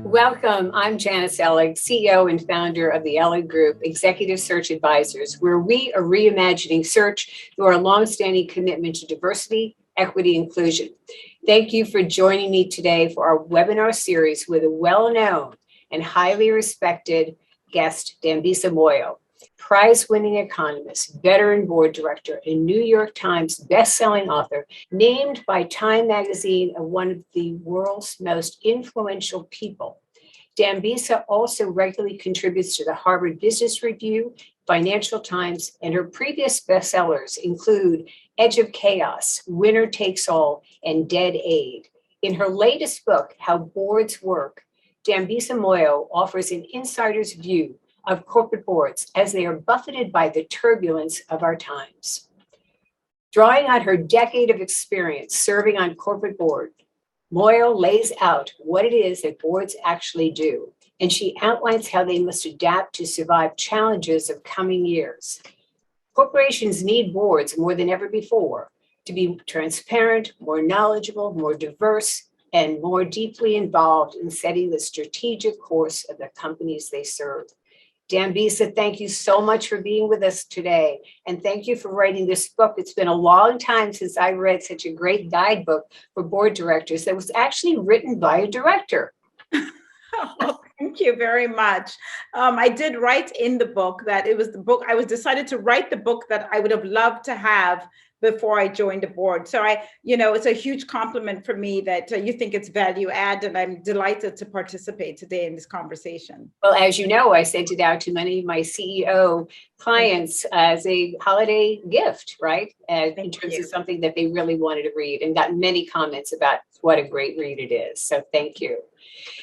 Welcome. I'm Janice Ellig, CEO and founder of the Ellig Group, Executive Search Advisors, where we are reimagining search through our longstanding commitment to diversity, equity, inclusion. Thank you for joining me today for our webinar series with a well-known and highly respected guest, Dambisa Moyo, prize-winning economist, veteran board director, and New York Times best-selling author, named by Time magazine as one of the world's most influential people. Dambisa also regularly contributes to the Harvard Business Review, Financial Times, and her previous bestsellers include Edge of Chaos, Winner Takes All, and Dead Aid. In her latest book, How Boards Work, Dambisa Moyo offers an insider's view of corporate boards as they are buffeted by the turbulence of our times. Drawing on her decade of experience serving on corporate boards, Moyo lays out what it is that boards actually do, and she outlines how they must adapt to survive challenges of coming years. Corporations need boards more than ever before to be transparent, more knowledgeable, more diverse, and more deeply involved in setting the strategic course of the companies they serve. Dambisa, thank you so much for being with us today. And thank you for writing this book. It's been a long time since I read such a great guidebook for board directors that was actually written by a director. Oh, thank you very much. I did write in the book that it was the book, I was decided to write the book that I would have loved to have before I joined the board. So it's a huge compliment for me that you think it's value add, and I'm delighted to participate today in this conversation. Well, as you know, I sent it out to many of my CEO clients as a holiday gift, right? In terms of something that they really wanted to read, and got many comments about what a great read it is. So thank you.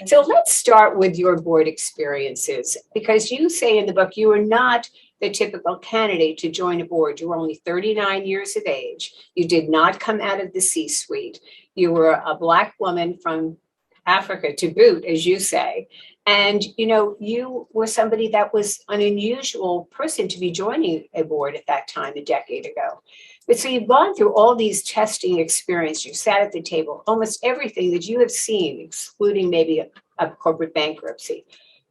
So let's start with your board experiences, because you say in the book you are not the typical candidate to join a board. You were only 39 years of age. You did not come out of the C-suite. You were a Black woman from Africa to boot, as you say. And, you were somebody that was an unusual person to be joining a board at that time, a decade ago. But so you've gone through all these testing experiences. You sat at the table, almost everything that you have seen, excluding maybe a corporate bankruptcy.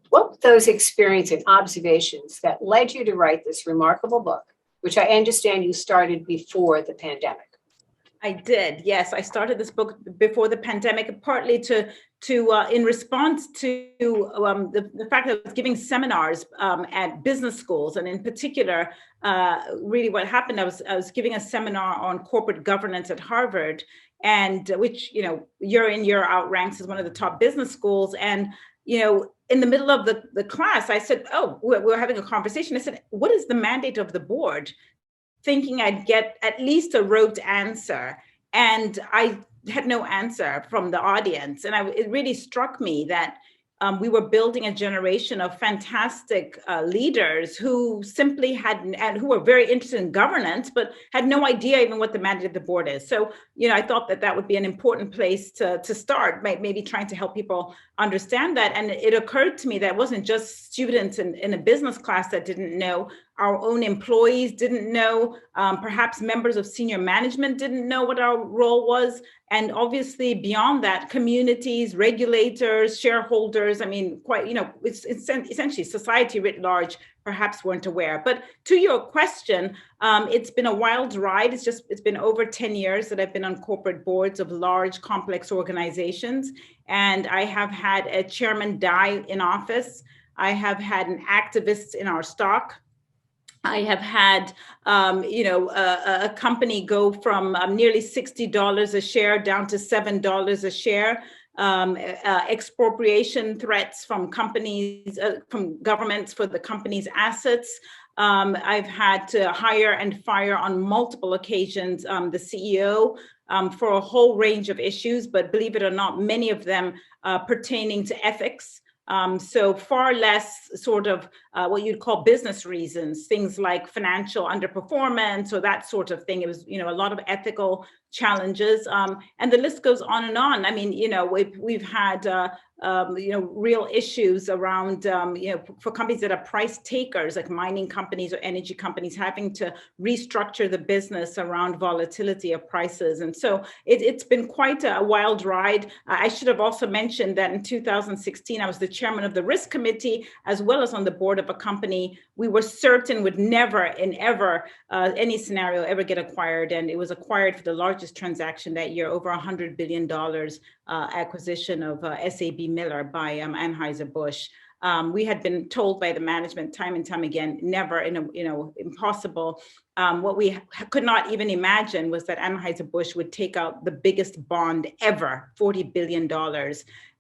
What were those experiences and observations that led you to write this remarkable book, which I understand you started before the pandemic? I did, yes. I started this book before the pandemic, partly to in response to the fact that I was giving seminars at business schools, and in particular, really what happened, I was giving a seminar on corporate governance at Harvard, and which year in, year out ranks as one of the top business schools. And in the middle of the class, I said, we're having a conversation. I said, what is the mandate of the board? Thinking I'd get at least a rote answer. And I had no answer from the audience. And it really struck me that we were building a generation of fantastic leaders who simply and who were very interested in governance, but had no idea even what the mandate of the board is. So, I thought that would be an important place to start, maybe trying to help people understand that. And it occurred to me that it wasn't just students in a business class that didn't know. Our own employees didn't know, perhaps members of senior management didn't know what our role was. And obviously beyond that, communities, regulators, shareholders, it's essentially society writ large, perhaps weren't aware. But to your question, it's been a wild ride. It's been over 10 years that I've been on corporate boards of large, complex organizations. And I have had a chairman die in office. I have had an activist in our stock. I have had, a company go from nearly $60 a share down to $7 a share. Expropriation threats from companies, from governments for the company's assets. I've had to hire and fire on multiple occasions the CEO for a whole range of issues, but believe it or not, many of them pertaining to ethics. So far less sort of what you'd call business reasons, things like financial underperformance or that sort of thing. It was, a lot of ethical challenges, and the list goes on and on. I mean, we've had real issues around, for companies that are price takers, like mining companies or energy companies, having to restructure the business around volatility of prices. And so it's been quite a wild ride. I should have also mentioned that in 2016, I was the chairman of the risk committee, as well as on the board of a company we were certain would never in ever any scenario ever get acquired. And it was acquired for the largest transaction that year, over $100 billion acquisition of SAB Miller by Anheuser-Busch. We had been told by the management time and time again, never, impossible. What we could not even imagine was that Anheuser-Busch would take out the biggest bond ever, $40 billion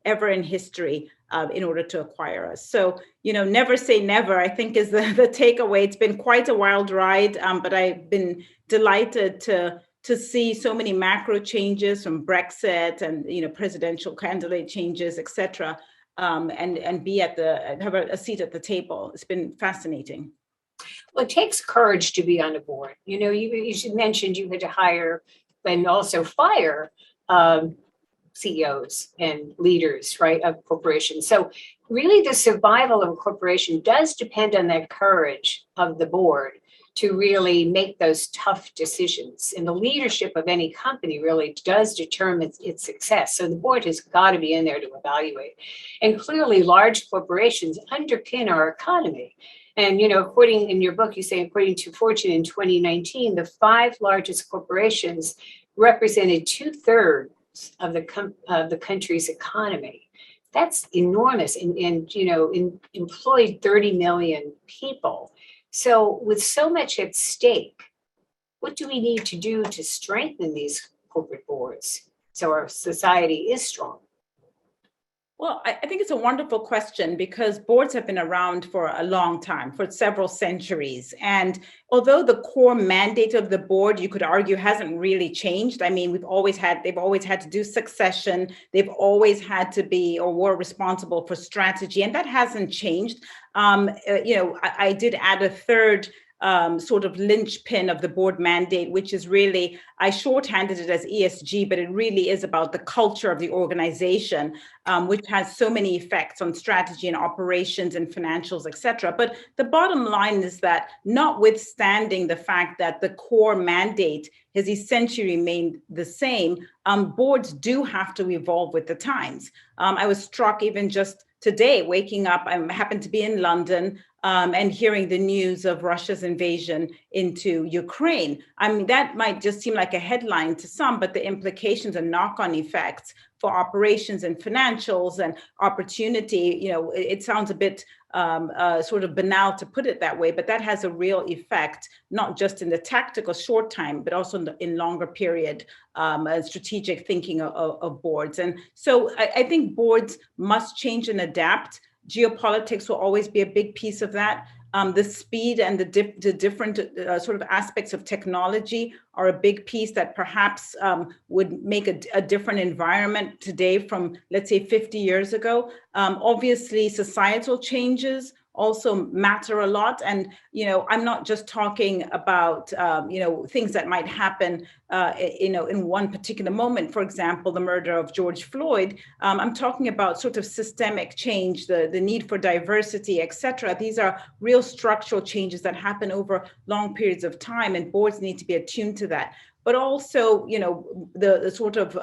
ever in history, in order to acquire us. So, never say never, I think, is the takeaway. It's been quite a wild ride, but I've been delighted to see so many macro changes from Brexit and presidential candidate changes, et cetera, and have a seat at the table. It's been fascinating. Well, it takes courage to be on a board. You mentioned you had to hire and also fire CEOs and leaders, right, of corporations. So really the survival of a corporation does depend on that courage of the board to really make those tough decisions. And the leadership of any company really does determine its success. So the board has got to be in there to evaluate. And clearly large corporations underpin our economy. And, according in your book, you say, according to Fortune in 2019, the 5 largest corporations represented 2/3 of the country's economy. That's enormous, and employed 30 million people. So with so much at stake, what do we need to do to strengthen these corporate boards so our society is strong? Well, I think it's a wonderful question, because boards have been around for a long time, for several centuries. And although the core mandate of the board, you could argue, hasn't really changed. I mean, they've always had to do succession. They've always had to be or were responsible for strategy, and that hasn't changed. I did add a third sort of linchpin of the board mandate, which is really, I shorthanded it as ESG, but it really is about the culture of the organization, which has so many effects on strategy and operations and financials, et cetera. But the bottom line is that, notwithstanding the fact that the core mandate has essentially remained the same, boards do have to evolve with the times. I was struck even just today, waking up, I happened to be in London, and hearing the news of Russia's invasion into Ukraine. I mean, that might just seem like a headline to some, but the implications and knock-on effects for operations and financials and opportunity, it sounds a bit sort of banal to put it that way, but that has a real effect, not just in the tactical short time, but also in longer period strategic thinking of boards. And so I think boards must change and adapt. Geopolitics will always be a big piece of that. The speed and the different sort of aspects of technology are a big piece that perhaps would make a different environment today from, let's say, 50 years ago. Obviously, societal changes also matter a lot. And, I'm not just talking about, things that might happen, in one particular moment. For example, the murder of George Floyd. I'm talking about sort of systemic change, the need for diversity, et cetera. These are real structural changes that happen over long periods of time, and boards need to be attuned to that. But also, the sort of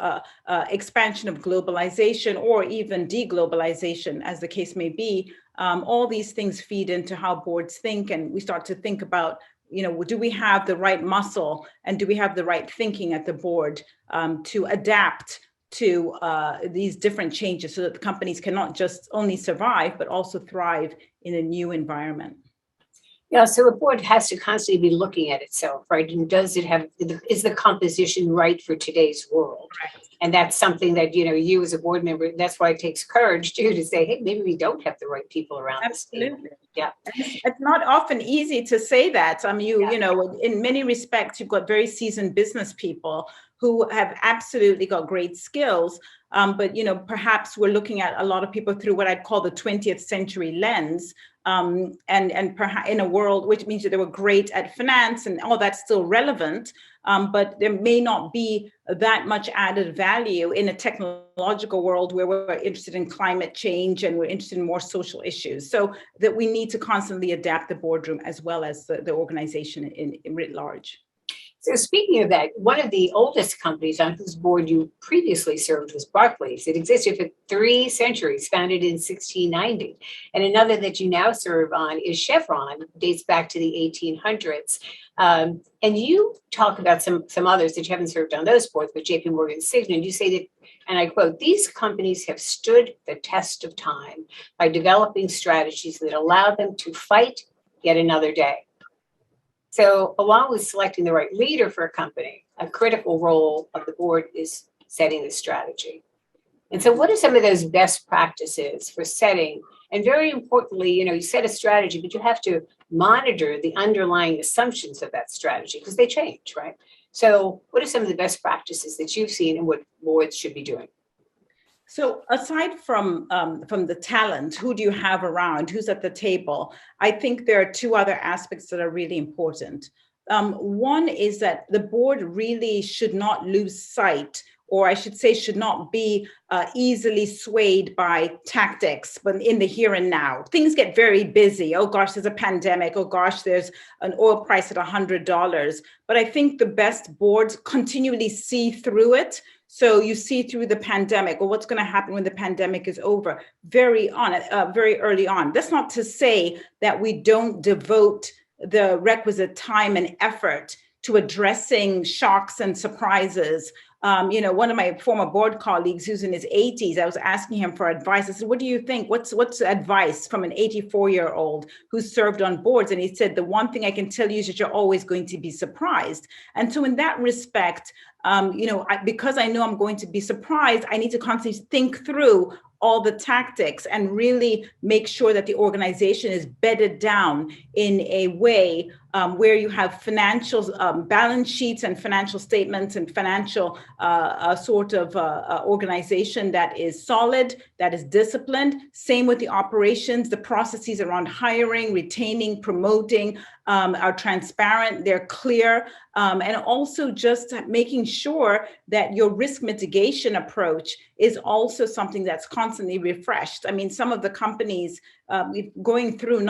expansion of globalization, or even deglobalization, as the case may be. All these things feed into how boards think, and we start to think about, do we have the right muscle and do we have the right thinking at the board to adapt to these different changes, so that the companies can not just only survive, but also thrive in a new environment? Yeah, so a board has to constantly be looking at itself, right? And is the composition right for today's world? Right. And that's something that, you as a board member, that's why it takes courage too, to say, hey, maybe we don't have the right people around us. Absolutely. Yeah. It's not often easy to say that. In many respects, you've got very seasoned business people who have absolutely got great skills. But perhaps we're looking at a lot of people through what I'd call the 20th century lens, and perhaps in a world, which means that they were great at finance and all that's still relevant, but there may not be that much added value in a technological world where we're interested in climate change and we're interested in more social issues. So that we need to constantly adapt the boardroom as well as the organization in writ large. So speaking of that, one of the oldest companies on whose board you previously served was Barclays. It existed for 3 centuries, founded in 1690. And another that you now serve on is Chevron, dates back to the 1800s. And you talk about some others that you haven't served on those boards, but JP Morgan, Cigna, and you say that, and I quote, "These companies have stood the test of time by developing strategies that allow them to fight yet another day." So along with selecting the right leader for a company, a critical role of the board is setting the strategy. And so what are some of those best practices for setting? And very importantly, you set a strategy, but you have to monitor the underlying assumptions of that strategy because they change, right? So what are some of the best practices that you've seen and what boards should be doing? So aside from the talent, who do you have around? Who's at the table? I think there are 2 other aspects that are really important. One is that the board really should not lose sight, or I should say should not be easily swayed by tactics, but in the here and now. Things get very busy. Oh gosh, there's a pandemic. Oh gosh, there's an oil price at $100. But I think the best boards continually see through it. So you see through the pandemic, or what's going to happen when the pandemic is over, very early on. That's not to say that we don't devote the requisite time and effort to addressing shocks and surprises. One of my former board colleagues who's in his 80s, I was asking him for advice. I said, "What do you think? What's advice from an 84-year-old who served on boards?" And he said, "The one thing I can tell you is that you're always going to be surprised." And so in that respect, because I know I'm going to be surprised, I need to constantly think through all the tactics and really make sure that the organization is bedded down in a way where you have financial balance sheets and financial statements and financial organization that is solid, that is disciplined. Same with the operations, the processes around hiring, retaining, promoting are transparent, they're clear, and also just making sure that your risk mitigation approach is also something that's constantly refreshed. I mean, some of the companies going through,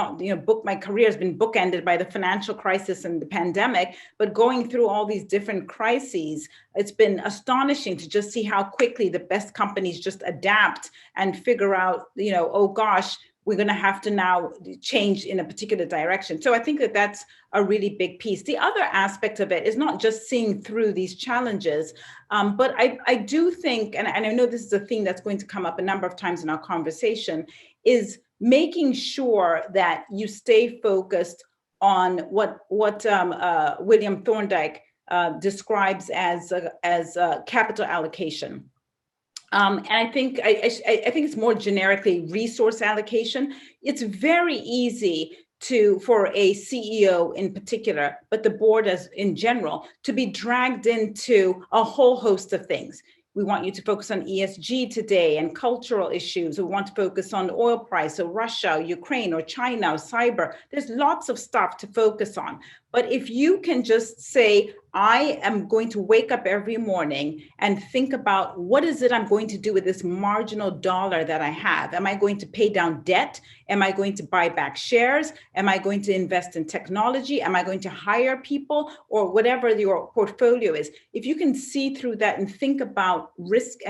my career has been bookended by the financial crisis and the pandemic, but going through all these different crises, it's been astonishing to just see how quickly the best companies just adapt and figure out, oh gosh, we're going to have to now change in a particular direction. So I think that that's a really big piece. The other aspect of it is not just seeing through these challenges, but I do think, and I know this is a theme that's going to come up a number of times in our conversation, is making sure that you stay focused on what William Thorndike describes as capital allocation. And I think it's more generically resource allocation. It's very easy for a CEO in particular, but the board as in general, to be dragged into a whole host of things. We want you to focus on ESG today and cultural issues. We want to focus on oil price, so Russia, Ukraine, or China, or cyber. There's lots of stuff to focus on. But if you can just say, I am going to wake up every morning and think about what is it I'm going to do with this marginal dollar that I have? Am I going to pay down debt? Am I going to buy back shares? Am I going to invest in technology? Am I going to hire people, or whatever your portfolio is? If you can see through that and think about risk,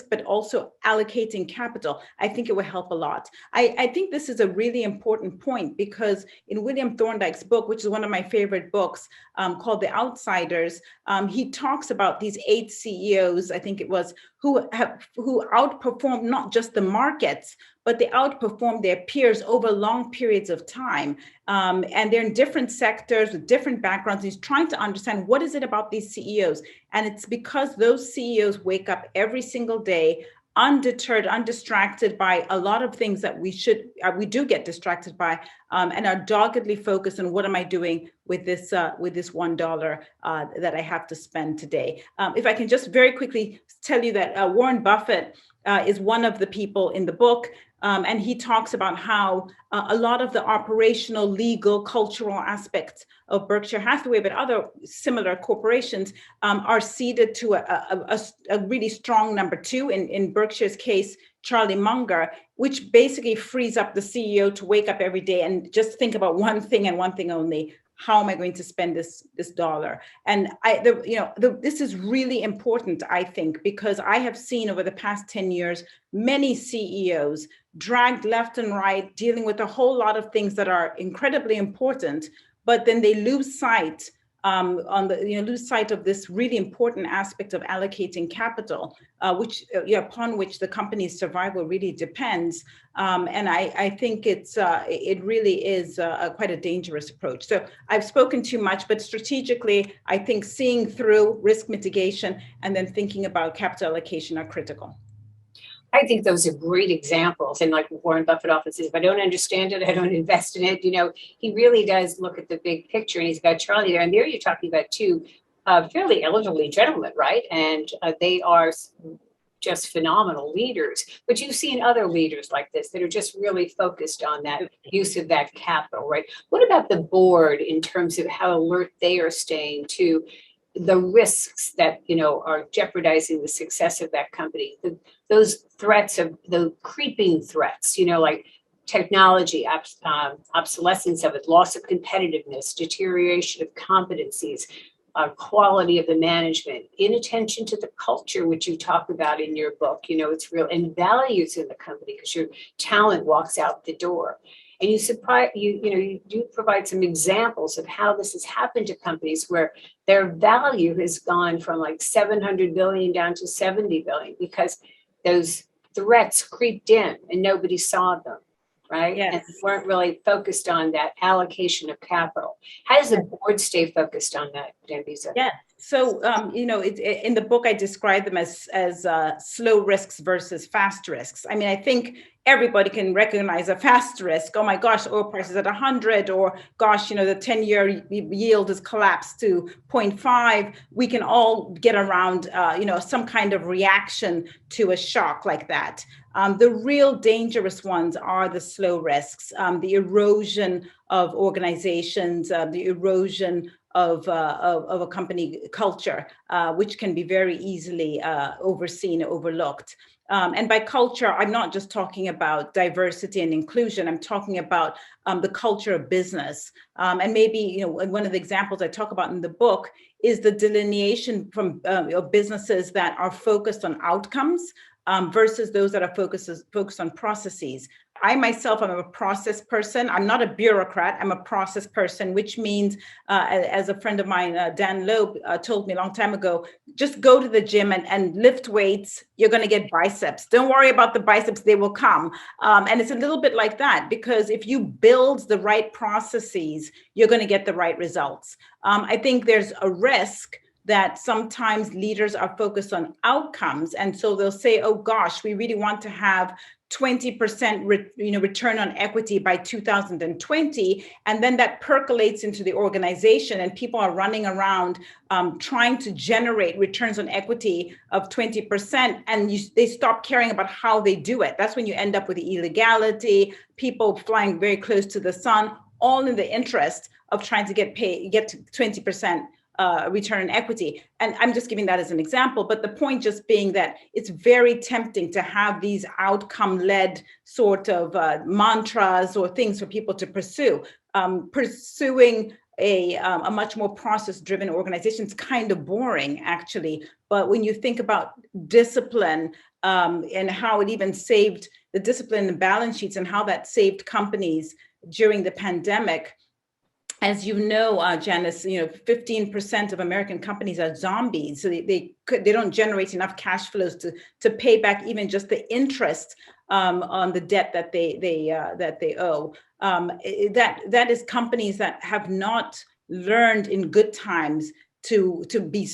but also allocating capital, I think it will help a lot. I think this is a really important point, because in William Thorndike's book, which is one of my favorite books, called The Outsiders, he talks about these 8 CEOs, I think it was, who outperformed not just the markets, but they outperformed their peers over long periods of time. And they're in different sectors with different backgrounds. He's trying to understand what is it about these CEOs. And it's because those CEOs wake up every single day undeterred, undistracted by a lot of things that we do get distracted by, and are doggedly focused on what am I doing with this $1 that I have to spend today. If I can just very quickly tell you that Warren Buffett is one of the people in the book And he talks about how a lot of the operational, legal, cultural aspects of Berkshire Hathaway, but other similar corporations are ceded to a really strong number two, in Berkshire's case, Charlie Munger, which basically frees up the CEO to wake up every day and just think about one thing and one thing only. How am I going to spend this dollar? And this is really important, I think, because I have seen over the past 10 years, many CEOs dragged left and right, dealing with a whole lot of things that are incredibly important, but then they lose sight lose sight of this really important aspect of allocating capital, upon which the company's survival really depends. And I think it really is quite a dangerous approach. So I've spoken too much, but strategically, I think seeing through risk mitigation and then thinking about capital allocation are critical. I think those are great examples. And like Warren Buffett often says, if I don't understand it, I don't invest in it. He really does look at the big picture, and he's got Charlie there. And there you're talking about two fairly elderly gentlemen, right? And they are just phenomenal leaders. But you've seen other leaders like this that are just really focused on that use of that capital, right? What about the board in terms of how alert they are staying to the risks that are jeopardizing the success of that company, those threats of the creeping threats, like technology, obsolescence of it, loss of competitiveness, deterioration of competencies, quality of the management, inattention to the culture, which you talk about in your book. It's real, and values in the company, because your talent walks out the door. And you do provide some examples of how this has happened to companies where their value has gone from like 700 billion down to 70 billion because those threats creeped in and nobody saw them, right? Yes. And weren't really focused on that allocation of capital. How does the board stay focused on that, Dambisa? Yeah. So, in the book, I describe them as slow risks versus fast risks. I mean, I think everybody can recognize a fast risk. Oh my gosh, oil price is at 100, or gosh, the 10-year yield has collapsed to 0.5. We can all get around, some kind of reaction to a shock like that. The real dangerous ones are the slow risks, the erosion of organizations, the erosion of a company culture, which can be very easily overseen, overlooked. And by culture, I'm not just talking about diversity and inclusion. I'm talking about the culture of business. And maybe, one of the examples I talk about in the book is the delineation from businesses that are focused on outcomes versus those that are focused on processes. I myself am a process person. I'm not a bureaucrat. I'm a process person, which means, as a friend of mine, Dan Loeb, told me a long time ago, just go to the gym and lift weights. You're going to get biceps. Don't worry about the biceps. They will come. And it's a little bit like that, because if you build the right processes, you're going to get the right results. I think there's a risk that sometimes leaders are focused on outcomes. And so they'll say, oh gosh, we really want to have 20% return on equity by 2020. And then that percolates into the organization, and people are running around trying to generate returns on equity of 20%. And they stop caring about how they do it. That's when you end up with illegality, people flying very close to the sun, all in the interest of trying to get to 20% return on equity. And I'm just giving that as an example, but the point just being that it's very tempting to have these outcome-led sort of mantras or things for people to pursue. Pursuing a much more process-driven organization is kind of boring, actually. But when you think about discipline and how it even saved the discipline and balance sheets and how that saved companies during the pandemic, as you know, Janice, 15% of American companies are zombies. So they don't generate enough cash flows to pay back even just the interest on the debt that they owe. That is companies that have not learned in good times to be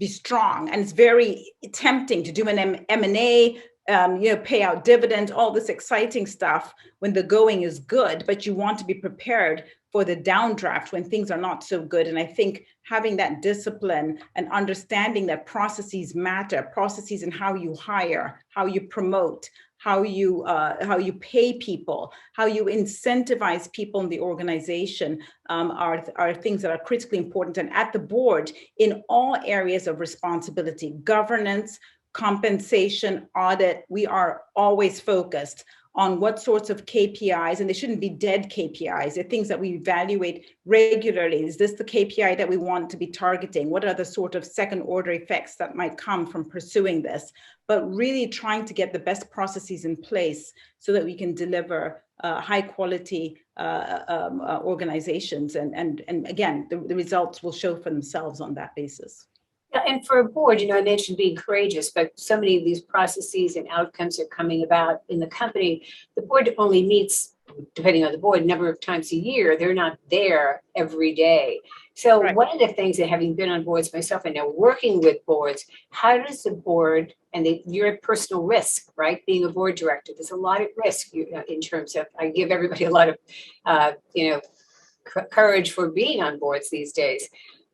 strong, and it's very tempting to do an M&A. Pay out dividends, all this exciting stuff when the going is good, but you want to be prepared for the downdraft when things are not so good. And I think having that discipline and understanding that processes matter, processes in how you hire, how you promote, how you pay people, how you incentivize people in the organization are things that are critically important. And at the board, in all areas of responsibility, governance, compensation, audit, we are always focused on what sorts of KPIs, and they shouldn't be dead KPIs. They're things that we evaluate regularly. Is this the KPI that we want to be targeting? What are the sort of second order effects that might come from pursuing this? But really trying to get the best processes in place so that we can deliver high quality organizations. And again, the results will show for themselves on that basis. Yeah, and for a board, I mentioned being courageous, but so many of these processes and outcomes are coming about in the company. The board only meets, depending on the board, a number of times a year. They're not there every day. So Right. One of the things that, having been on boards myself and now working with boards, how does the board, and you're at personal risk, right? Being a board director, there's a lot at risk in terms of, I give everybody a lot of, courage for being on boards these days.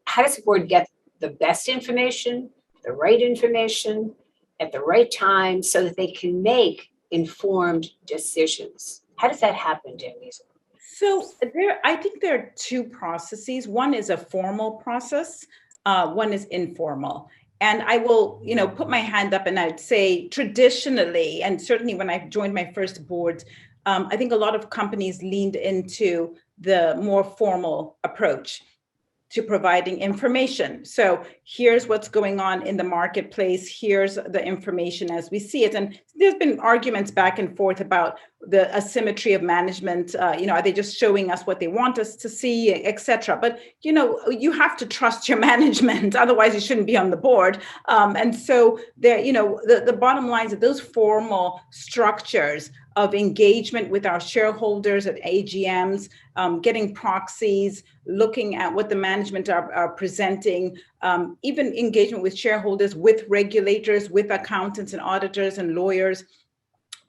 How does the board get the best information, the right information at the right time so that they can make informed decisions? How does that happen, Janice? So I think there are two processes. One is a formal process. One is informal. And I will, put my hand up and I'd say traditionally, and certainly when I joined my first board, I think a lot of companies leaned into the more formal approach to providing information. So here's what's going on in the marketplace. Here's the information as we see it. And there's been arguments back and forth about the asymmetry of management. Are they just showing us what they want us to see, et cetera? But, you have to trust your management. Otherwise, you shouldn't be on the board. And so there, the bottom line is that those formal structures of engagement with our shareholders at AGMs, getting proxies, looking at what the management are presenting, even engagement with shareholders, with regulators, with accountants and auditors and lawyers.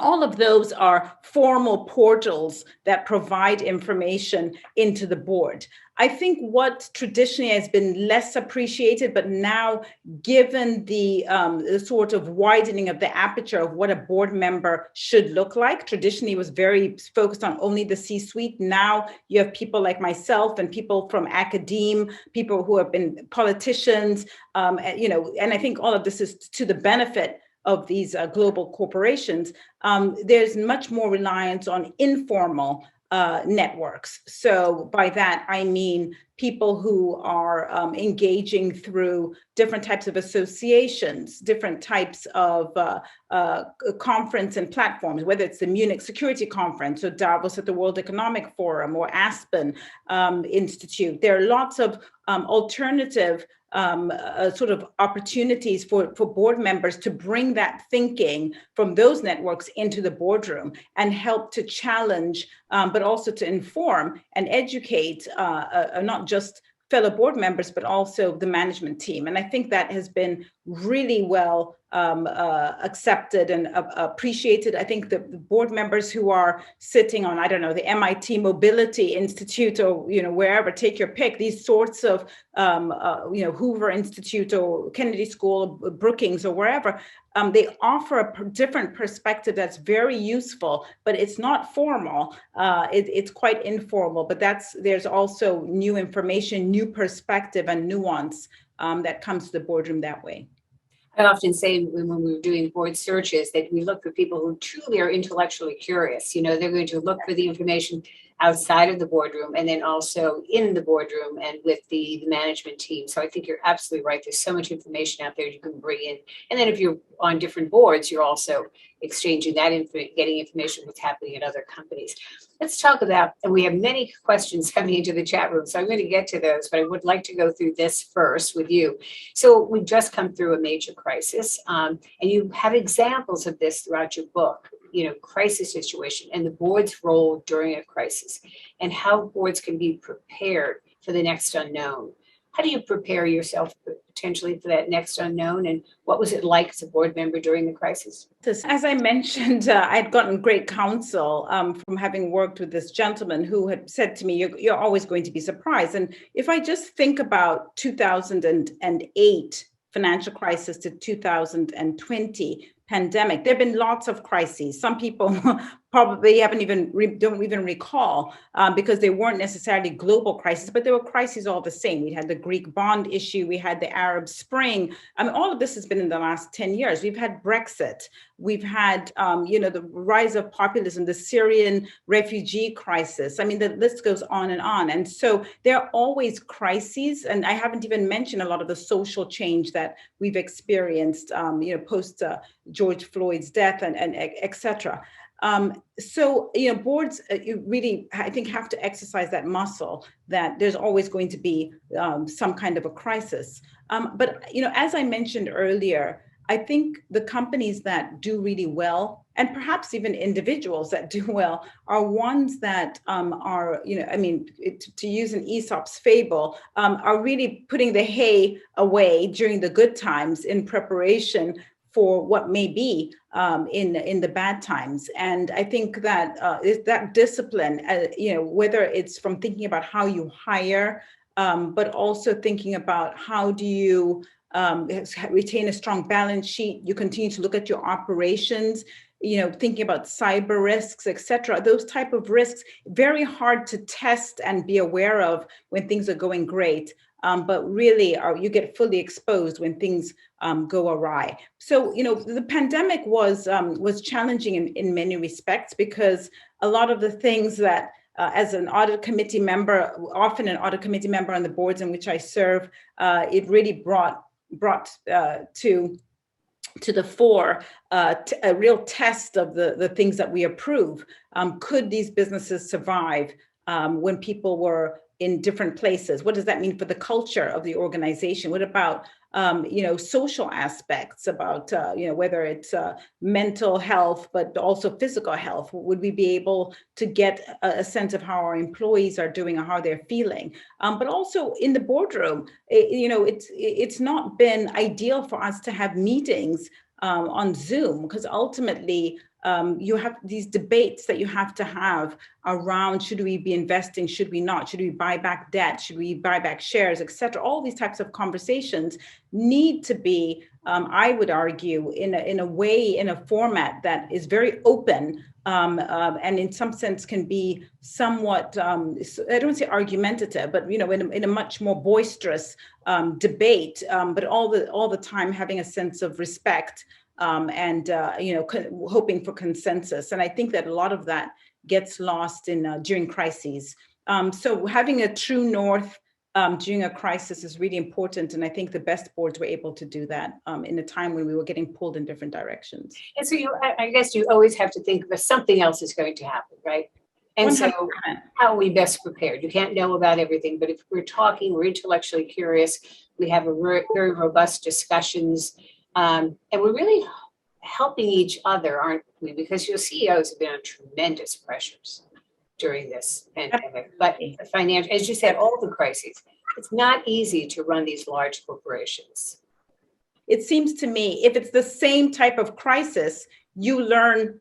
All of those are formal portals that provide information into the board. I think what traditionally has been less appreciated, but now given the sort of widening of the aperture of what a board member should look like, traditionally was very focused on only the C-suite. Now you have people like myself and people from academe, people who have been politicians, and I think all of this is to the benefit of these global corporations. There's much more reliance on informal networks. So by that, I mean people who are engaging through different types of associations, different types of conference and platforms, whether it's the Munich Security Conference or Davos at the World Economic Forum or Aspen Institute. There are lots of alternative sort of opportunities for board members to bring that thinking from those networks into the boardroom and help to challenge, but also to inform and educate not just fellow board members, but also the management team. And I think that has been really well accepted and appreciated. I think the board members who are sitting on, I don't know, the MIT Mobility Institute or, wherever, take your pick, these sorts of, Hoover Institute or Kennedy School, or Brookings or wherever, they offer a different perspective that's very useful, but it's not formal. It's quite informal, but there's also new information, new perspective and nuance that comes to the boardroom that way. I often say when we were doing board searches that we look for people who truly are intellectually curious. They're going to look for the information outside of the boardroom and then also in the boardroom and with the management team. So I think you're absolutely right. There's so much information out there you can bring in. And then if you're on different boards, you're also exchanging that getting information what's happening at other companies. Let's talk about, and we have many questions coming into the chat room, so I'm going to get to those, but I would like to go through this first with you. So we've just come through a major crisis, and you have examples of this throughout your book, crisis situation and the board's role during a crisis and how boards can be prepared for the next unknown. How do you prepare yourself potentially for that next unknown? And what was it like as a board member during the crisis? As I mentioned, I'd gotten great counsel from having worked with this gentleman who had said to me, you're always going to be surprised. And if I just think about 2008 financial crisis to 2020 pandemic. There have been lots of crises. Some people probably don't even recall because they weren't necessarily global crises, but there were crises all the same. We had the Greek bond issue, we had the Arab Spring. I mean, all of this has been in the last 10 years. We've had Brexit, we've had the rise of populism, the Syrian refugee crisis. I mean, the list goes on. And so there are always crises, and I haven't even mentioned a lot of the social change that we've experienced, post George Floyd's death and et cetera. So, boards you really, I think, have to exercise that muscle that there's always going to be some kind of a crisis. But, as I mentioned earlier, I think the companies that do really well, and perhaps even individuals that do well, are ones that are, to use an Aesop's fable, are really putting the hay away during the good times in preparation for what may be in the bad times. And I think that that discipline, whether it's from thinking about how you hire, but also thinking about how do you retain a strong balance sheet, you continue to look at your operations, thinking about cyber risks, et cetera. Those type of risks, very hard to test and be aware of when things are going great. But really, you get fully exposed when things go awry. So, the pandemic was challenging in many respects, because a lot of the things that, as an audit committee member, often an audit committee member on the boards in which I serve, it really brought to the fore a real test of the things that we approve. Could these businesses survive when people were in different places? What does that mean for the culture of the organization? What about social aspects, about whether it's mental health, but also physical health? Would we be able to get a sense of how our employees are doing or how they're feeling? But also in the boardroom, it's not been ideal for us to have meetings on Zoom, because ultimately you have these debates that you have to have around, should we be investing, should we not, should we buy back debt, should we buy back shares, et cetera. All these types of conversations need to be, I would argue, in a format that is very open, and in some sense can be somewhat, I don't say argumentative, but in a much more boisterous debate, but all the time having a sense of respect, and hoping for consensus. And I think that a lot of that gets lost during crises. So having a true north during a crisis is really important. And I think the best boards were able to do that in a time when we were getting pulled in different directions. And so I guess you always have to think that something else is going to happen, right? And 100%. So how are we best prepared? You can't know about everything, but if we're intellectually curious, we have a very robust discussions, and we're really helping each other, aren't we? Because your CEOs have been on tremendous pressures during this pandemic, but financial, as you said, all the crises, it's not easy to run these large corporations. It seems to me, if it's the same type of crisis, you learn,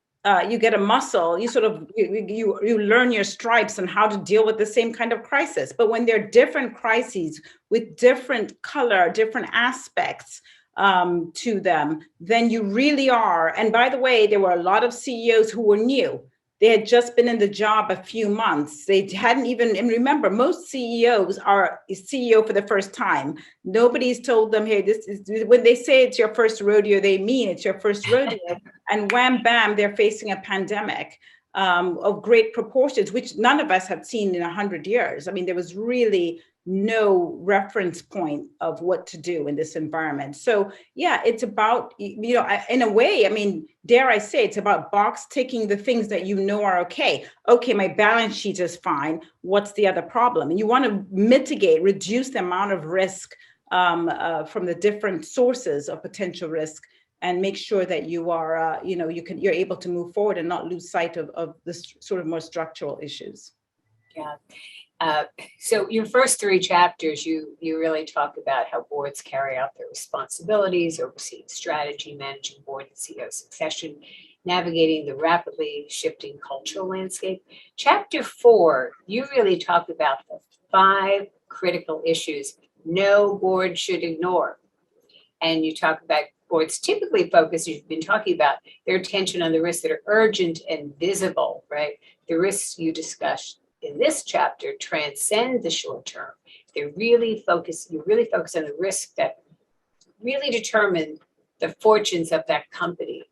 you get a muscle, you learn your stripes and how to deal with the same kind of crisis. But when there are different crises with different color, different aspects to them, then you really are. And by the way, there were a lot of CEOs who were new. They had just been in the job a few months. They hadn't even, and remember, most CEOs are CEO for the first time. Nobody's told them, hey, this is, when they say it's your first rodeo, they mean it's your first rodeo. And wham, bam, they're facing a pandemic of great proportions, which none of us have seen in 100 years. I mean, there was really no reference point of what to do in this environment. So yeah, it's about, in a way, I mean, dare I say, it's about box ticking the things that you know are okay. Okay, my balance sheet is fine. What's the other problem? And you want to mitigate, reduce the amount of risk from the different sources of potential risk, and make sure that you are, you're able to move forward and not lose sight of this sort of more structural issues. Yeah. So your first 3 chapters, you really talk about how boards carry out their responsibilities, overseeing strategy, managing board and CEO succession, navigating the rapidly shifting cultural landscape. Chapter 4, you really talk about the 5 critical issues no board should ignore. And you talk about boards typically focus, you've been talking about, their attention on the risks that are urgent and visible, right? The risks you discussed in this chapter transcend the short term. You really focus on the risks that really determine the fortunes of that company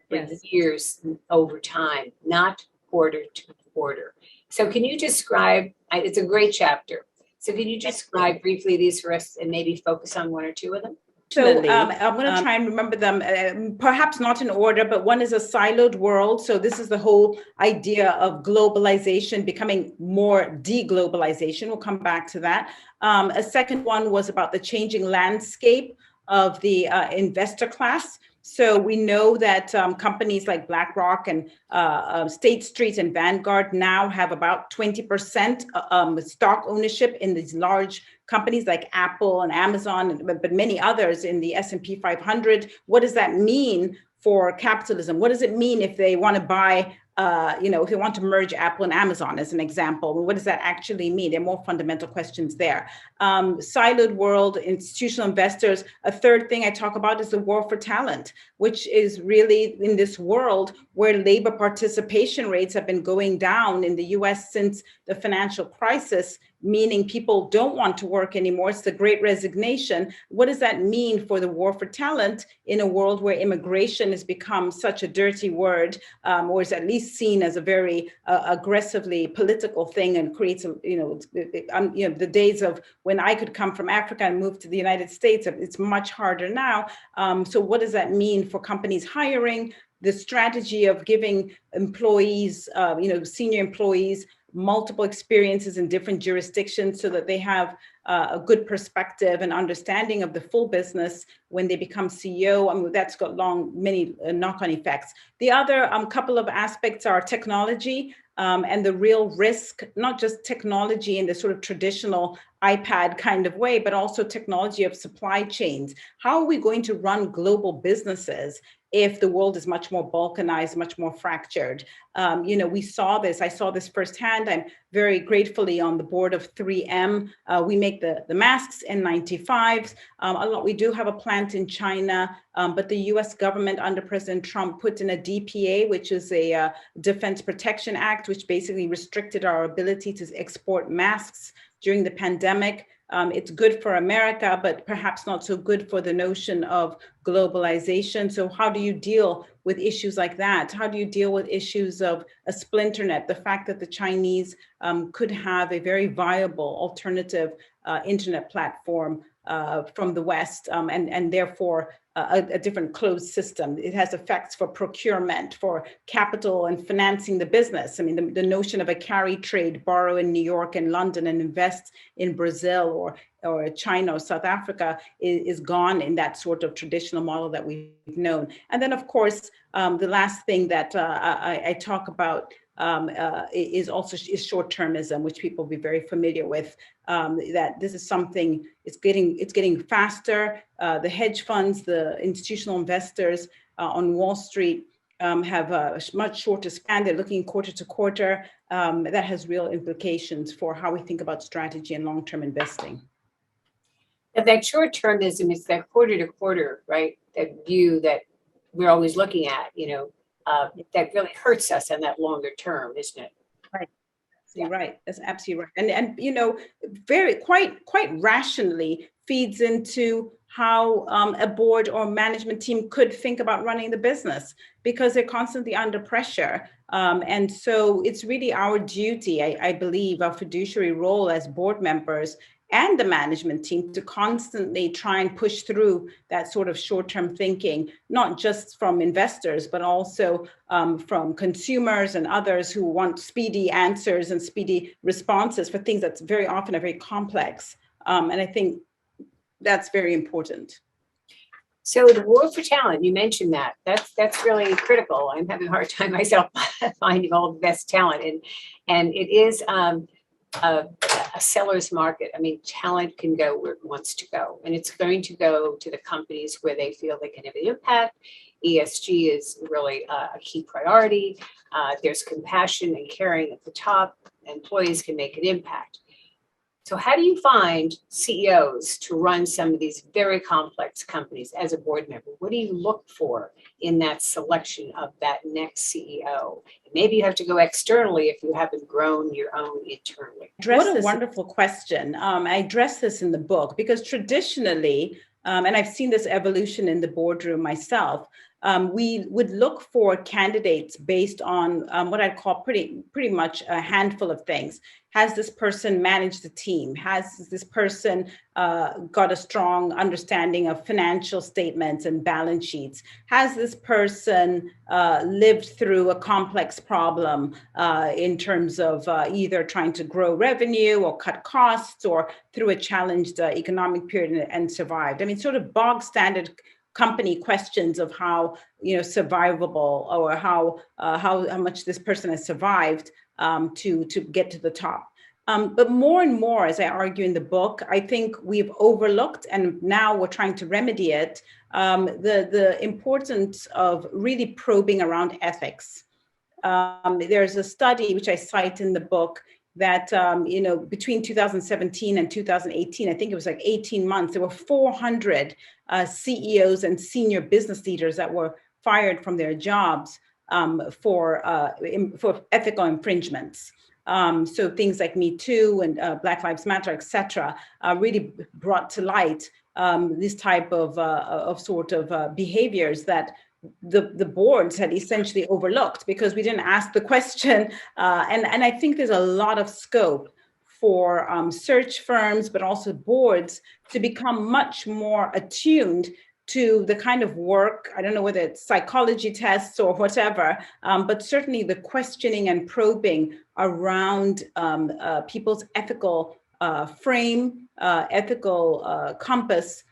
for years over time, not quarter to quarter. So can you describe, it's a great chapter. So can you describe briefly these risks and maybe focus on one or two of them? So I'm going to try and remember them, perhaps not in order, but one is a siloed world. So this is the whole idea of globalization becoming more deglobalization. We'll come back to that. A second one was about the changing landscape of the investor class. So we know that companies like BlackRock and State Street and Vanguard now have about 20% stock ownership in these large companies like Apple and Amazon, but many others in the S&P 500. What does that mean for capitalism? What does it mean if they want to buy, if they want to merge Apple and Amazon as an example? What does that actually mean? There are more fundamental questions there. Siloed world, institutional investors. A third thing I talk about is the war for talent, which is really in this world where labor participation rates have been going down in the US since the financial crisis, meaning people don't want to work anymore. It's the great resignation. What does that mean for the war for talent in a world where immigration has become such a dirty word, or is at least seen as a very aggressively political thing and creates, the days of when I could come from Africa and move to the United States, it's much harder now. So what does that mean for companies hiring? The strategy of giving employees, senior employees, multiple experiences in different jurisdictions so that they have a good perspective and understanding of the full business when they become CEO. I mean, that's got many knock-on effects. The other couple of aspects are technology and the real risk, not just technology in the sort of traditional iPad kind of way, but also technology of supply chains. How are we going to run global businesses if the world is much more balkanized, much more fractured? We saw this. I saw this firsthand. I'm very gratefully on the board of 3M. We make the masks, N95s. We do have a plant in China, but the US government under President Trump put in a DPA, which is a Defense Protection Act, which basically restricted our ability to export masks during the pandemic. It's good for America, but perhaps not so good for the notion of globalization. So how do you deal with issues like that? How do you deal with issues of a splinter net? The fact that the Chinese could have a very viable alternative internet platform from the West, and therefore a different closed system. It has effects for procurement, for capital and financing the business. I mean, the notion of a carry trade, borrow in New York and London and invest in Brazil or China or South Africa is gone in that sort of traditional model that we've known. And then, of course, the last thing that I talk about is short-termism, which people will be very familiar with. That this is something, it's getting faster. The hedge funds, the institutional investors on Wall Street have a much shorter span. They're looking quarter to quarter. That has real implications for how we think about strategy and long-term investing. And that short-termism is that quarter to quarter, right? That view that we're always looking at, that really hurts us in that longer term, isn't it? Right. Yeah. Right. That's absolutely right. And very quite rationally feeds into how a board or management team could think about running the business, because they're constantly under pressure. And so it's really our duty, I believe, our fiduciary role as board members and the management team to constantly try and push through that sort of short-term thinking, not just from investors, but also from consumers and others who want speedy answers and speedy responses for things that's very often are very complex. And I think that's very important. So the war for talent, you mentioned that. That's really critical. I'm having a hard time myself finding all the best talent. And it is a seller's market. I mean, talent can go where it wants to go, and it's going to go to the companies where they feel they can have an impact. ESG is really a key priority. There's compassion and caring at the top. Employees can make an impact. So how do you find CEOs to run some of these very complex companies as a board member? What do you look for in that selection of that next CEO? Maybe you have to go externally if you haven't grown your own internally. What a wonderful question. I address this in the book because traditionally, and I've seen this evolution in the boardroom myself, we would look for candidates based on what I'd call pretty much a handful of things. Has this person managed the team? Has this person got a strong understanding of financial statements and balance sheets? Has this person lived through a complex problem in terms of either trying to grow revenue or cut costs or through a challenged economic period and survived? I mean, sort of bog standard company questions of how survivable or how much this person has survived to get to the top. But more and more, as I argue in the book, I think we've overlooked, and now we're trying to remedy it, the importance of really probing around ethics. There's a study which I cite in the book that, between 2017 and 2018, I think it was like 18 months, there were 400 CEOs and senior business leaders that were fired from their jobs for ethical infringements. So things like Me Too and Black Lives Matter, et cetera, really brought to light this type of behaviors that the boards had essentially overlooked because we didn't ask the question. And I think there's a lot of scope for search firms, but also boards to become much more attuned to the kind of work, I don't know whether it's psychology tests or whatever, but certainly the questioning and probing around people's ethical frame, ethical compass,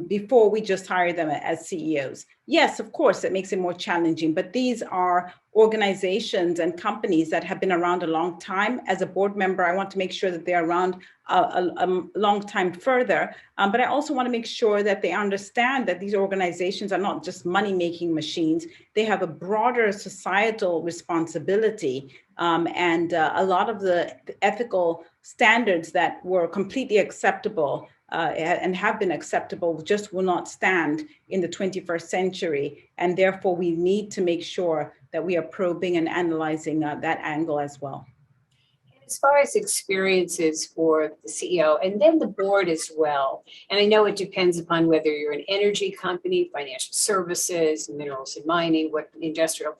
before we just hire them as CEOs. Yes, of course, it makes it more challenging, but these are organizations and companies that have been around a long time. As a board member, I want to make sure that they're around a long time further, but I also want to make sure that they understand that these organizations are not just money-making machines. They have a broader societal responsibility, and a lot of the ethical standards that were completely acceptable and have been acceptable just will not stand in the 21st century. And therefore, we need to make sure that we are probing and analyzing that angle as well. As far as experiences for the CEO and then the board as well, and I know it depends upon whether you're an energy company, financial services, minerals and mining, what industrial,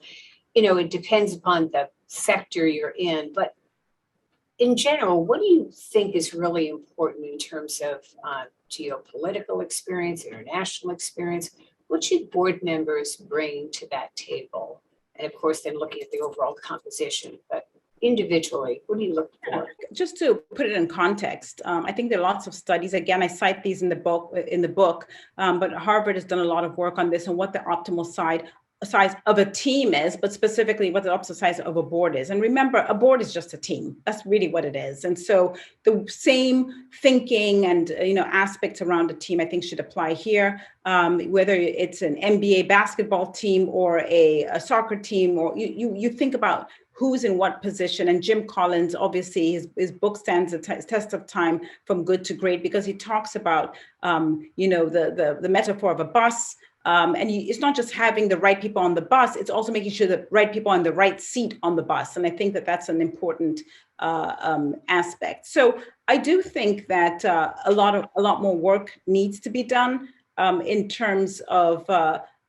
it depends upon the sector you're in. But in general, what do you think is really important in terms of geopolitical experience, international experience? What should board members bring to that table? And of course, then looking at the overall composition, but individually, what do you look for? Just to put it in context, I think there are lots of studies. Again, I cite these in the book, but Harvard has done a lot of work on this and what the optimal size of a team is, but specifically what the optimal size of a board is. And remember, a board is just a team. That's really what it is. And so the same thinking and aspects around a team, I think, should apply here. Whether it's an NBA basketball team or a soccer team, or you think about who's in what position. And Jim Collins, obviously, his book stands the test of time from good to great because he talks about, the metaphor of a bus. And it's not just having the right people on the bus, it's also making sure the right people on the right seat on the bus. And I think that that's an important aspect. So I do think that a lot more work needs to be done in terms of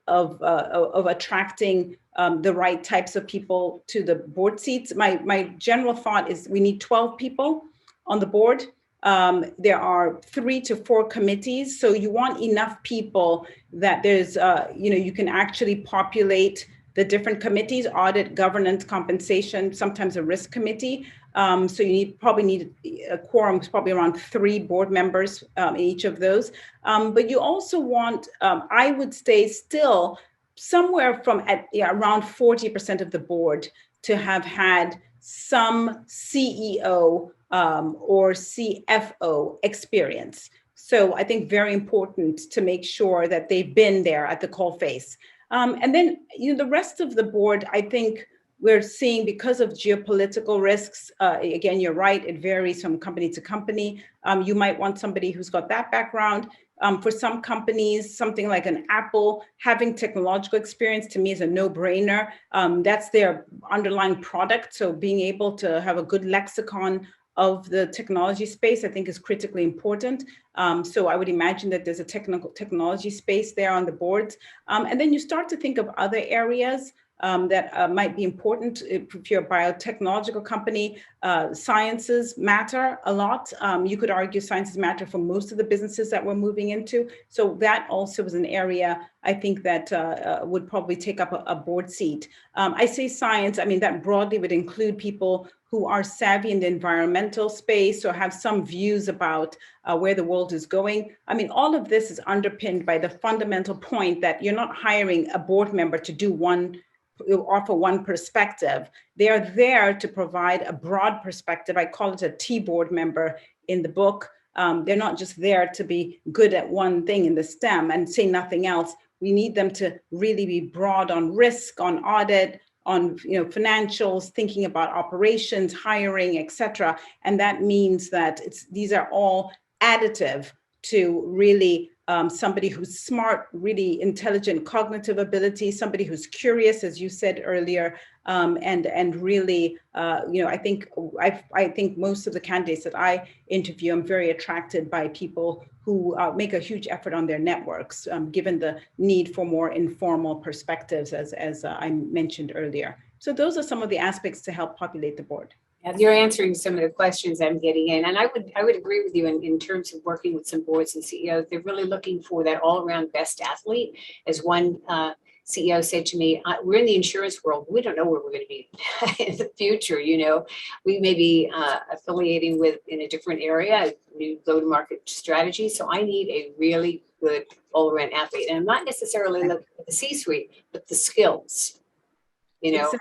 attracting the right types of people to the board seats. My general thought is we need 12 people on the board. There are 3 to 4 committees. So you want enough people that there's, you can actually populate the different committees, audit, governance, compensation, sometimes a risk committee. So you probably need a quorum, probably around 3 board members in each of those. But you also want, I would say still somewhere from around 40% of the board to have had some CEO or CFO experience. So I think very important to make sure that they've been there at the coalface. And then, the rest of the board, I think, we're seeing, because of geopolitical risks, again, you're right, it varies from company to company. You might want somebody who's got that background. For some companies, something like an Apple, having technological experience to me is a no-brainer. That's their underlying product. So being able to have a good lexicon of the technology space, I think, is critically important. So I would imagine that there's a technology space there on the boards. And then you start to think of other areas that might be important. If you're a biotechnological company, sciences matter a lot. You could argue sciences matter for most of the businesses that we're moving into. So that also is an area I think that would probably take up a board seat. I say science, I mean, that broadly would include people who are savvy in the environmental space or have some views about where the world is going. I mean, all of this is underpinned by the fundamental point that you're not hiring a board member to offer one perspective. They are there to provide a broad perspective. I call it a T-board member in the book. They're not just there to be good at one thing in the STEM and say nothing else. We need them to really be broad on risk, on audit, on financials, thinking about operations, hiring, et cetera. And that means that these are all additive to really somebody who's smart, really intelligent, cognitive ability, somebody who's curious, as you said earlier, and really, I think most of the candidates that I interview, I'm very attracted by people who make a huge effort on their networks, given the need for more informal perspectives, as I mentioned earlier. So those are some of the aspects to help populate the board. You're answering some of the questions I'm getting in. And I would agree with you in terms of working with some boards and CEOs. They're really looking for that all-around best athlete. As one CEO said to me, we're in the insurance world. We don't know where we're going to be in the future. We may be affiliating with in a different area, new go-to-market strategy. So I need a really good all-around athlete. And I'm not necessarily looking at the C-suite, but the skills, Exactly.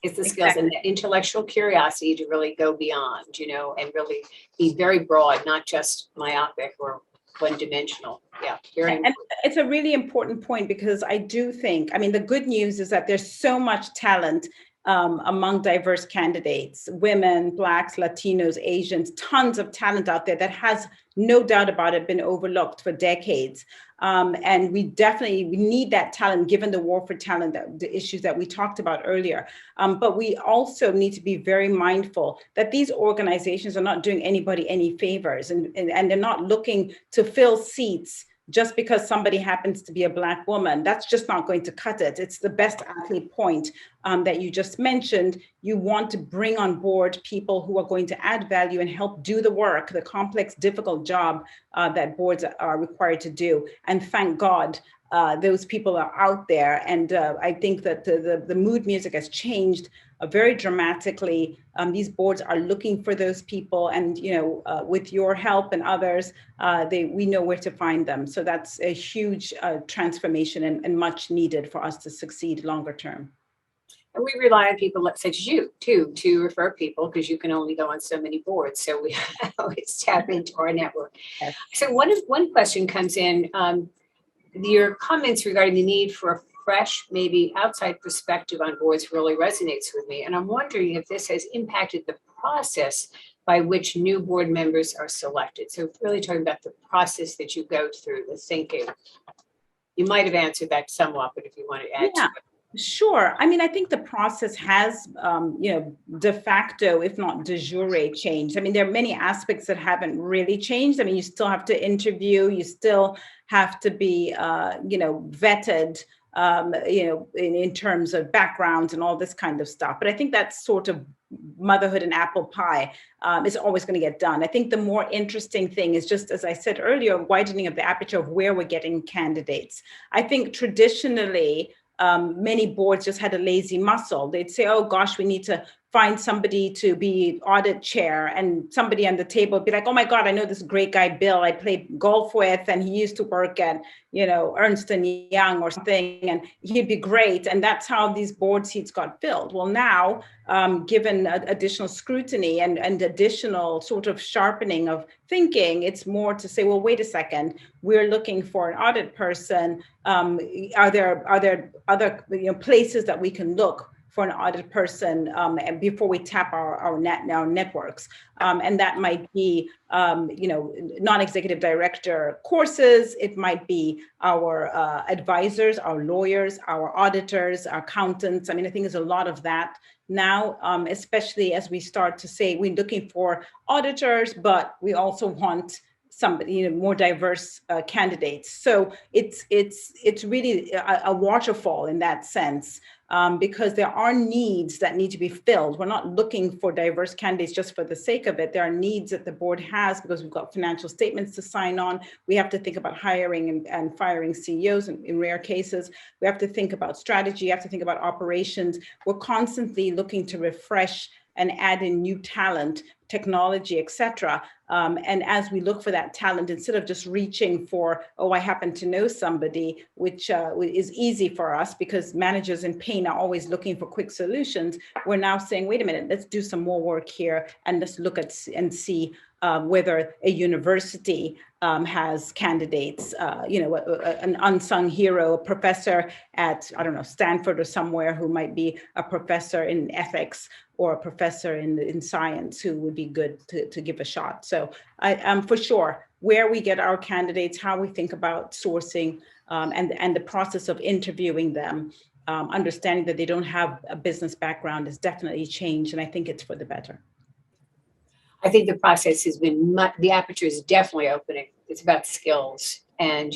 It's the skills and the intellectual curiosity to really go beyond, and really be very broad, not just myopic or one-dimensional. Yeah, and it's a really important point, because I do think, the good news is that there's so much talent among diverse candidates, women, Blacks, Latinos, Asians, tons of talent out there that has, no doubt about it, been overlooked for decades. And we need that talent, given the war for talent, the issues that we talked about earlier. But we also need to be very mindful that these organizations are not doing anybody any favors, and they're not looking to fill seats just because somebody happens to be a Black woman. That's just not going to cut it. It's the best athlete point that you just mentioned. You want to bring on board people who are going to add value and help do the work, the complex, difficult job that boards are required to do. And thank God those people are out there. And I think that the mood music has changed very dramatically. These boards are looking for those people, and with your help and others, we know where to find them. So that's a huge transformation and much needed for us to succeed longer term. And we rely on people such as you too to refer people, because you can only go on so many boards. So we always tap into our network. Yes. So one question comes in. Your comments regarding the need for a fresh, maybe outside perspective on boards really resonates with me. And I'm wondering if this has impacted the process by which new board members are selected. So really talking about the process that you go through, the thinking. You might have answered that somewhat, but if you want to add to it. Sure. I think the process has, de facto, if not de jure, changed. There are many aspects that haven't really changed. You still have to interview, you still have to be, vetted, in terms of backgrounds and all this kind of stuff. But I think that's sort of motherhood and apple pie is always going to get done. I think the more interesting thing is, just as I said earlier, widening of the aperture of where we're getting candidates. I think traditionally, many boards just had a lazy muscle. They'd say, oh gosh, we need to find somebody to be audit chair, and somebody on the table would be like, oh my God, I know this great guy, Bill, I played golf with, and he used to work at, Ernst & Young or something, and he'd be great. And that's how these board seats got filled. Well, now, given additional scrutiny and additional sort of sharpening of thinking, it's more to say, well, wait a second, we're looking for an audit person. Are there other places that we can look for an audit person and before we tap our networks. And that might be, non-executive director courses. It might be our advisors, our lawyers, our auditors, our accountants. I mean, I think there's a lot of that now, especially as we start to say we're looking for auditors, but we also want somebody, more diverse candidates. So it's really a waterfall in that sense, because there are needs that need to be filled. We're not looking for diverse candidates just for the sake of it. There are needs that the board has because we've got financial statements to sign on. We have to think about hiring and firing CEOs in rare cases. We have to think about strategy. We have to think about operations. We're constantly looking to refresh and add in new talent, technology, et cetera. And as we look for that talent, instead of just reaching for, oh, I happen to know somebody, which is easy for us because managers in pain are always looking for quick solutions, we're now saying, wait a minute, let's do some more work here and let's look at and see whether a university has candidates, an unsung hero, a professor at, I don't know, Stanford or somewhere who might be a professor in ethics or a professor in science who would be good to give a shot. So for sure, where we get our candidates, how we think about sourcing and the process of interviewing them, understanding that they don't have a business background has definitely changed. And I think it's for the better. I think the process has been, the aperture is definitely opening. It's about skills. And,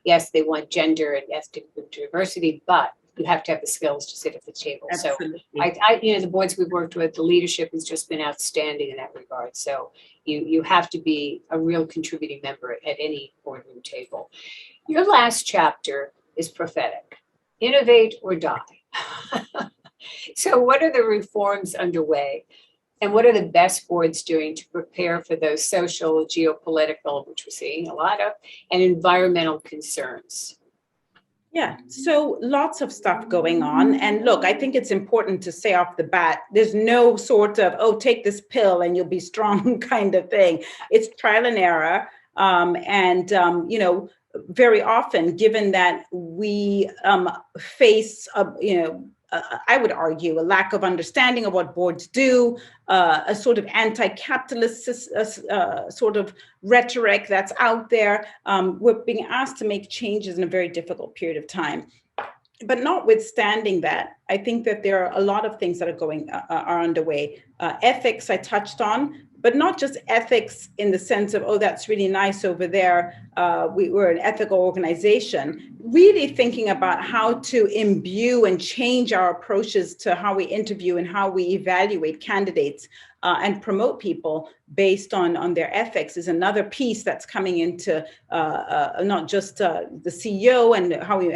yes, they want gender and ethnic diversity, but you have to have the skills to sit at the table. Absolutely. So the boards we've worked with, the leadership has just been outstanding in that regard. So you have to be a real contributing member at any boardroom table. Your last chapter is prophetic, innovate or die. So what are the reforms underway? And what are the best boards doing to prepare for those social, geopolitical, which we're seeing a lot of, and environmental concerns? Yeah, so lots of stuff going on. And look, I think it's important to say off the bat, there's no sort of, oh, take this pill and you'll be strong kind of thing. It's trial and error. Very often, given that we face, I would argue, a lack of understanding of what boards do, a sort of anti-capitalist sort of rhetoric that's out there. We're being asked to make changes in a very difficult period of time. But notwithstanding that, I think that there are a lot of things that are underway. Ethics I touched on, but not just ethics in the sense of, oh, that's really nice over there. We're an ethical organization. Really thinking about how to imbue and change our approaches to how we interview and how we evaluate candidates and promote people based on their ethics is another piece that's coming into not just the CEO and how we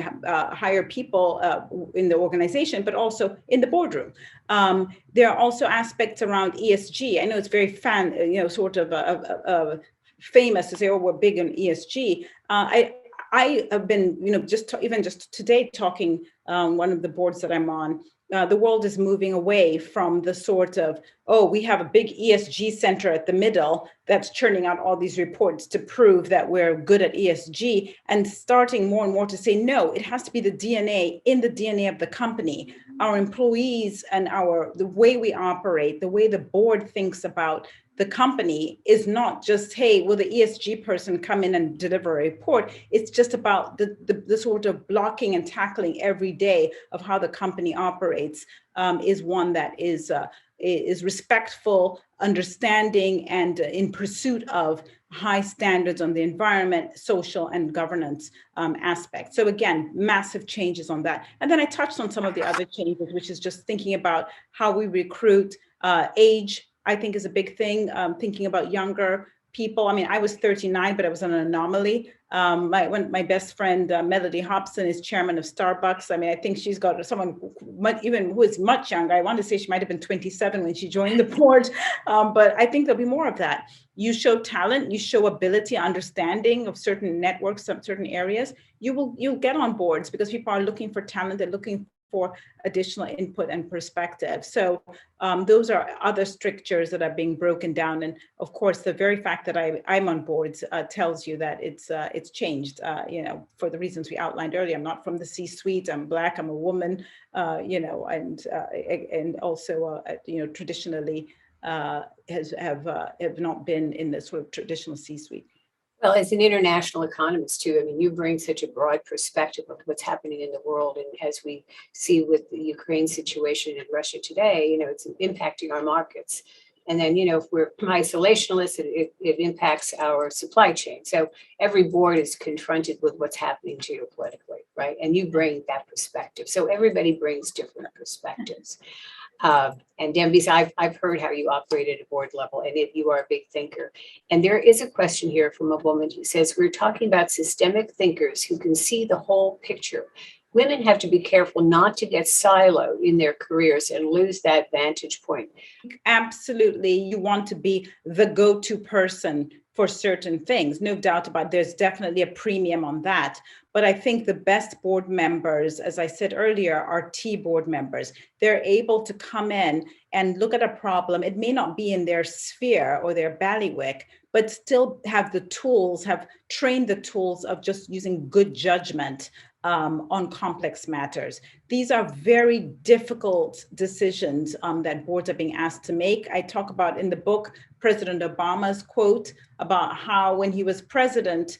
hire people in the organization, but also in the boardroom. There are also aspects around ESG. I know it's very famous to say, oh, we're big on ESG. I have been, just today talking one of the boards that I'm on. The world is moving away from the sort of, oh, we have a big ESG center at the middle that's churning out all these reports to prove that we're good at ESG, and starting more and more to say, no, it has to be the DNA of the company, our employees and the way we operate, the way the board thinks about the company is not just, hey, will the ESG person come in and deliver a report? It's just about the sort of blocking and tackling every day of how the company operates is one that is respectful, understanding, and in pursuit of high standards on the environment, social, and governance aspect. So again, massive changes on that. And then I touched on some of the other changes, which is just thinking about how we recruit. Age, I think, is a big thing, thinking about younger people. I mean, I was 39, but I was an anomaly. My best friend, Melody Hobson, is chairman of Starbucks. I mean, I think she's got someone even who is much younger. I want to say she might have been 27 when she joined the board, but I think there'll be more of that. You show talent, you show ability, understanding of certain networks, certain areas, you'll get on boards because people are looking for talent, they're looking for additional input and perspective. So those are other strictures that are being broken down. And of course, the very fact that I'm on boards tells you that it's changed, for the reasons we outlined earlier. I'm not from the C-suite, I'm Black, I'm a woman, and also, traditionally have not been in the sort of traditional C-suite. Well, as an international economist too, I mean, you bring such a broad perspective of what's happening in the world. And as we see with the Ukraine situation and Russia today, it's impacting our markets. And then, if we're isolationist, it impacts our supply chain. So every board is confronted with what's happening geopolitically, right? And you bring that perspective. So everybody brings different perspectives. And Dambisa, I've heard how you operate at a board level, and you are a big thinker. And there is a question here from a woman who says, we're talking about systemic thinkers who can see the whole picture. Women have to be careful not to get siloed in their careers and lose that vantage point. Absolutely. You want to be the go-to person for certain things. No doubt about it. There's definitely a premium on that. But I think the best board members, as I said earlier, are T board members. They're able to come in and look at a problem. It may not be in their sphere or their bailiwick, but still have the tools, have trained the tools of just using good judgment on complex matters. These are very difficult decisions that boards are being asked to make. I talk about in the book, President Obama's quote about how when he was president,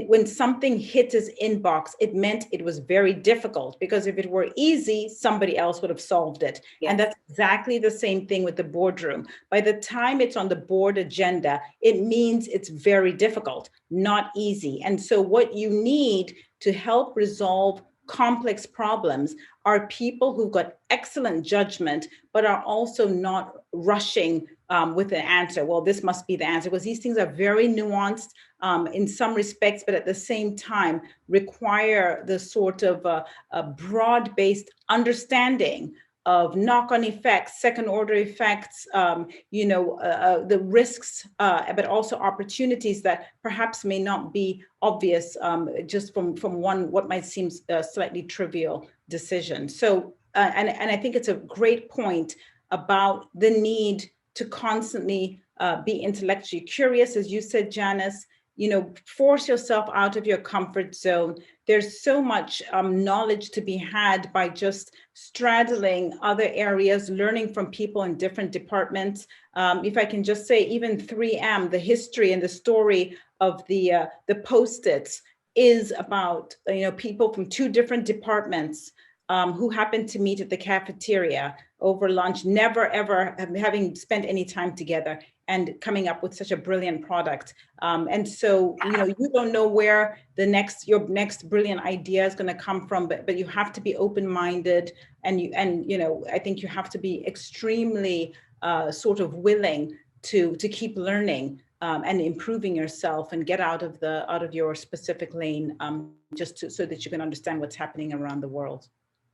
when something hit his inbox, it meant it was very difficult, because if it were easy, somebody else would have solved it. Yes. And that's exactly the same thing with the boardroom. By the time it's on the board agenda, it means it's very difficult, not easy. And so what you need to help resolve complex problems are people who've got excellent judgment, but are also not rushing with an answer. Well, this must be the answer, because these things are very nuanced in some respects, but at the same time require the sort of a broad-based understanding of knock-on effects, second-order effects, the risks, but also opportunities that perhaps may not be obvious just from one what might seem a slightly trivial decision. So, and I think it's a great point about the need to constantly be intellectually curious, as you said, Janice. Force yourself out of your comfort zone. There's so much knowledge to be had by just straddling other areas, learning from people in different departments. If I can just say, even 3M, the history and the story of the Post-its is about people from two different departments who happened to meet at the cafeteria over lunch, never ever having spent any time together, and coming up with such a brilliant product. And so, you don't know where your next brilliant idea is going to come from, but you have to be open-minded, and I think you have to be extremely sort of willing to keep learning and improving yourself and get out of your specific lane, so that you can understand what's happening around the world.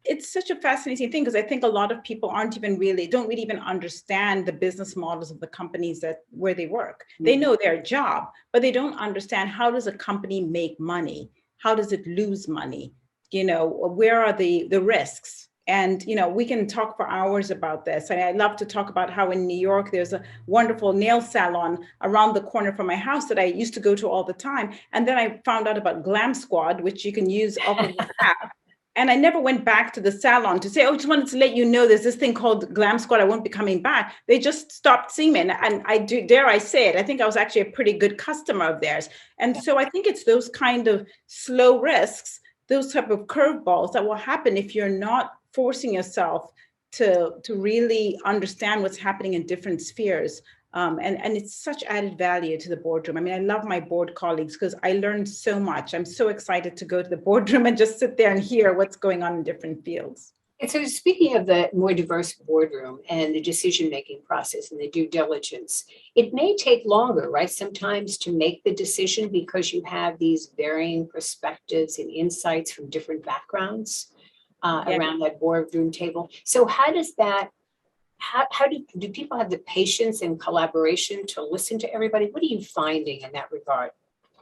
It's such a fascinating thing, because I think a lot of people don't really even understand the business models of the companies where they work. Mm-hmm. They know their job, but they don't understand, how does a company make money? How does it lose money? Where are the risks? And, we can talk for hours about this. I love to talk about how in New York, there's a wonderful nail salon around the corner from my house that I used to go to all the time. And then I found out about Glam Squad, which you can use off of the app. And I never went back to the salon to say, just wanted to let you know there's this thing called Glam Squad. I won't be coming back. They just stopped seeing me. And dare I say it, I think I was actually a pretty good customer of theirs. And so I think it's those kind of slow risks, those type of curveballs that will happen if you're not forcing yourself to really understand what's happening in different spheres. And it's such added value to the boardroom. I mean, I love my board colleagues because I learned so much. I'm so excited to go to the boardroom and just sit there and hear what's going on in different fields. And so, speaking of the more diverse boardroom and the decision-making process and the due diligence, it may take longer, right, sometimes to make the decision, because you have these varying perspectives and insights from different backgrounds around that boardroom table. So how does that, how do people have the patience and collaboration to listen to everybody? What are you finding in that regard?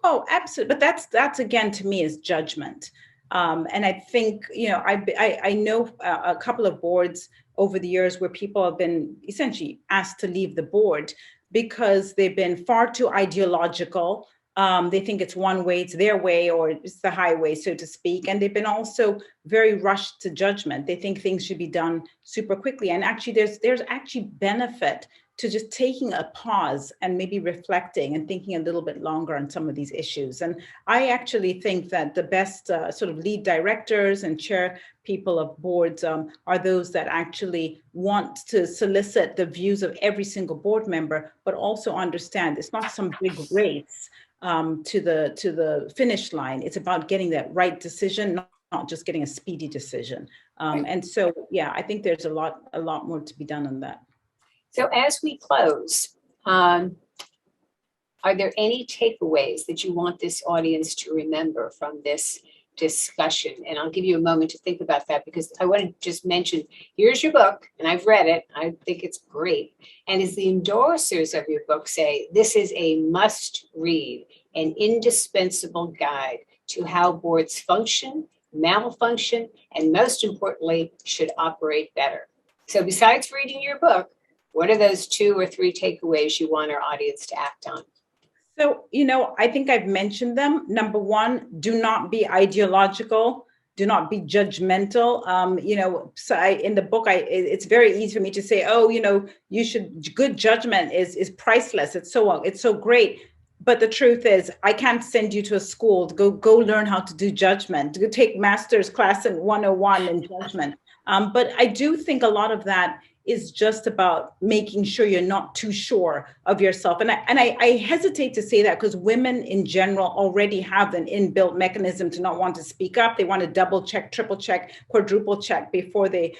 Oh, absolutely. But that's again, to me, is judgment. And I think, I know a couple of boards over the years where people have been essentially asked to leave the board because they've been far too ideological. They think it's one way, it's their way, or it's the highway, so to speak. And they've been also very rushed to judgment. They think things should be done super quickly. And actually, there's actually benefit to just taking a pause and maybe reflecting and thinking a little bit longer on some of these issues. And I actually think that the best sort of lead directors and chair people of boards are those that actually want to solicit the views of every single board member, but also understand it's not some big race to the finish line. It's about getting that right decision, not just getting a speedy decision. And so, yeah, I think there's a lot more to be done on that. So as we close, are there any takeaways that you want this audience to remember from this discussion? And I'll give you a moment to think about that, because I want to just mention, here's your book, and I've read it. I think it's great. And as the endorsers of your book say, this is a must read, an indispensable guide to how boards function, malfunction, and most importantly, should operate better. So besides reading your book, what are those 2 or 3 takeaways you want our audience to act on? So, I think I've mentioned them. Number 1, do not be ideological. Do not be judgmental. So in the book, it's very easy for me to say, good judgment is priceless. It's so great. But the truth is, I can't send you to a school to go learn how to do judgment, to go take master's class in 101 in judgment. But I do think a lot of that is just about making sure you're not too sure of yourself. And I hesitate to say that because women in general already have an inbuilt mechanism to not want to speak up. They want to double check, triple check, quadruple check before they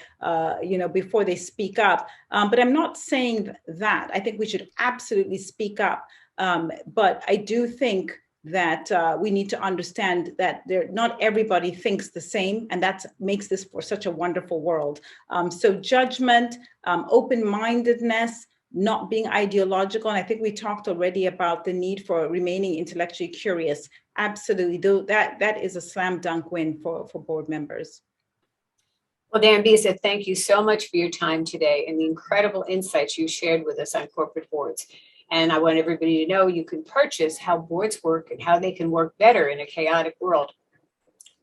speak up. But I'm not saying that. I think we should absolutely speak up. But I do think that we need to understand that not everybody thinks the same, and that makes this for such a wonderful world. So judgment, open-mindedness, not being ideological, and I think we talked already about the need for remaining intellectually curious. Absolutely, that is a slam dunk win for board members. Well, Dambisa, thank you so much for your time today and the incredible insights you shared with us on corporate boards. And I want everybody to know you can purchase How Boards Work and How They Can Work Better in a Chaotic World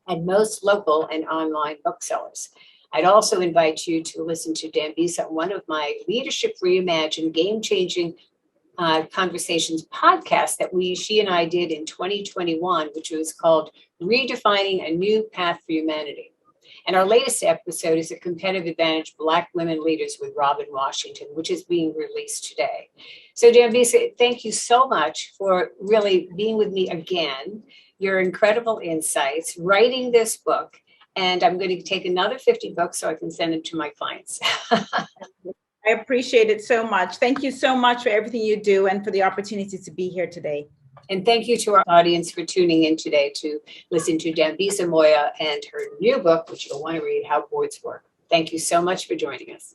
at most local and online booksellers. I'd also invite you to listen to Dambisa, one of my Leadership Reimagined Game-Changing Conversations podcast that she and I did in 2021, which was called Redefining a New Path for Humanity. And our latest episode is A Competitive Advantage Black Women Leaders with Robin Washington, which is being released today. So Dambisa, thank you so much for really being with me again, your incredible insights, writing this book, and I'm going to take another 50 books so I can send them to my clients. I appreciate it so much. Thank you so much for everything you do and for the opportunity to be here today. And thank you to our audience for tuning in today to listen to Dambisa Moyo and her new book, which you'll want to read, How Boards Work. Thank you so much for joining us.